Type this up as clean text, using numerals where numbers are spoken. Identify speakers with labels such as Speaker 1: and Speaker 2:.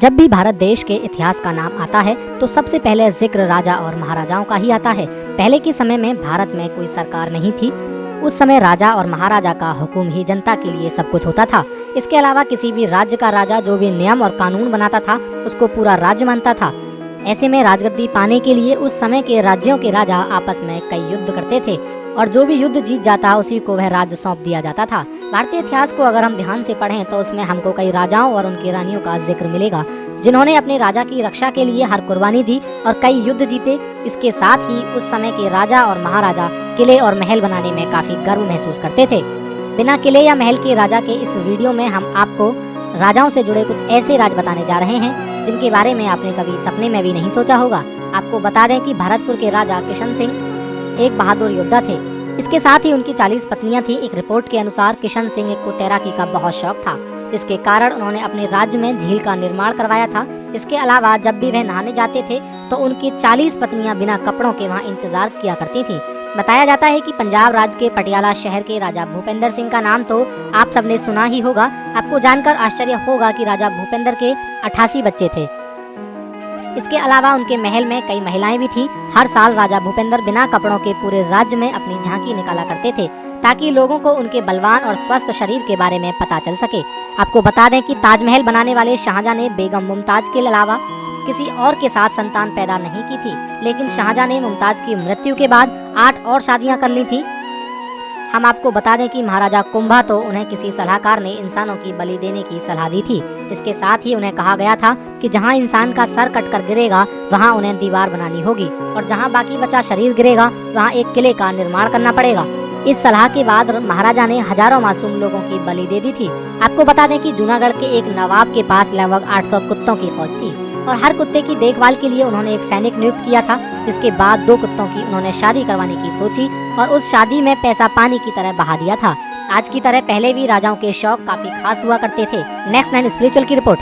Speaker 1: जब भी भारत देश के इतिहास का नाम आता है तो सबसे पहले जिक्र राजा और महाराजाओं का ही आता है। पहले के समय में भारत में कोई सरकार नहीं थी। उस समय राजा और महाराजा का हुक्म ही जनता के लिए सब कुछ होता था। इसके अलावा किसी भी राज्य का राजा जो भी नियम और कानून बनाता था उसको पूरा राज्य मानता था। ऐसे में राजगद्दी पाने के लिए उस समय के राज्यों के राजा आपस में कई युद्ध करते थे और जो भी युद्ध जीत जाता उसी को वह राज्य सौंप दिया जाता था। भारतीय इतिहास को अगर हम ध्यान से पढ़ें तो उसमें हमको कई राजाओं और उनकी रानियों का जिक्र मिलेगा जिन्होंने अपने राजा की रक्षा के लिए हर कुर्बानी दी और कई युद्ध जीते। इसके साथ ही उस समय के राजा और महाराजा किले और महल बनाने में काफी गर्व महसूस करते थे। बिना किले या महल के राजा के इस वीडियो में हम आपको राजाओं से जुड़े कुछ ऐसे राज बताने जा रहे हैं जिनके बारे में आपने कभी सपने में भी नहीं सोचा होगा। आपको बता दें कि भरतपुर के राजा किशन सिंह एक बहादुर योद्धा थे। इसके साथ ही उनकी 40 पत्नियां थी। एक रिपोर्ट के अनुसार किशन सिंह को तैराकी का बहुत शौक था, जिसके कारण उन्होंने अपने राज्य में झील का निर्माण करवाया था। इसके अलावा जब भी वह नहाने जाते थे तो उनकी 40 पत्नियां बिना कपड़ों के वहां इंतजार किया करती थी। बताया जाता है कि पंजाब राज्य के पटियाला शहर के राजा भूपेंद्र सिंह का नाम तो आप सबने सुना ही होगा। आपको जानकर आश्चर्य होगा कि राजा भूपेंद्र के 88 बच्चे थे। इसके अलावा उनके महल में कई महिलाएं भी थी। हर साल राजा भूपेंद्र बिना कपड़ों के पूरे राज्य में अपनी झांकी निकाला करते थे ताकि लोगों को उनके बलवान और स्वस्थ शरीर के बारे में पता चल सके। आपको बता दें कि ताजमहल बनाने वाले शाहजहां ने बेगम मुमताज के अलावा किसी और के साथ संतान पैदा नहीं की थी, लेकिन शाहजहां ने मुमताज की मृत्यु के बाद 8 और शादियां कर ली थी। हम आपको बता दें कि महाराजा कुंभा तो उन्हें किसी सलाहकार ने इंसानों की बलि देने की सलाह दी थी। इसके साथ ही उन्हें कहा गया था कि जहां इंसान का सर कटकर गिरेगा वहां उन्हें दीवार बनानी होगी और जहां बाकी बचा शरीर गिरेगा वहां एक किले का निर्माण करना पड़ेगा। इस सलाह के बाद महाराजा ने हजारों मासूम लोगों की बलि दे दी थी। आपको बता दें कि जूनागढ़ के एक नवाब के पास लगभग 800 कुत्तों की फौज थी और हर कुत्ते की देखभाल के लिए उन्होंने एक सैनिक नियुक्त किया था। जिसके बाद 2 कुत्तों की उन्होंने शादी करवाने की सोची और उस शादी में पैसा पानी की तरह बहा दिया था। आज की तरह पहले भी राजाओं के शौक काफी खास हुआ करते थे। नेक्स्ट 9 स्पिरिचुअल की रिपोर्ट।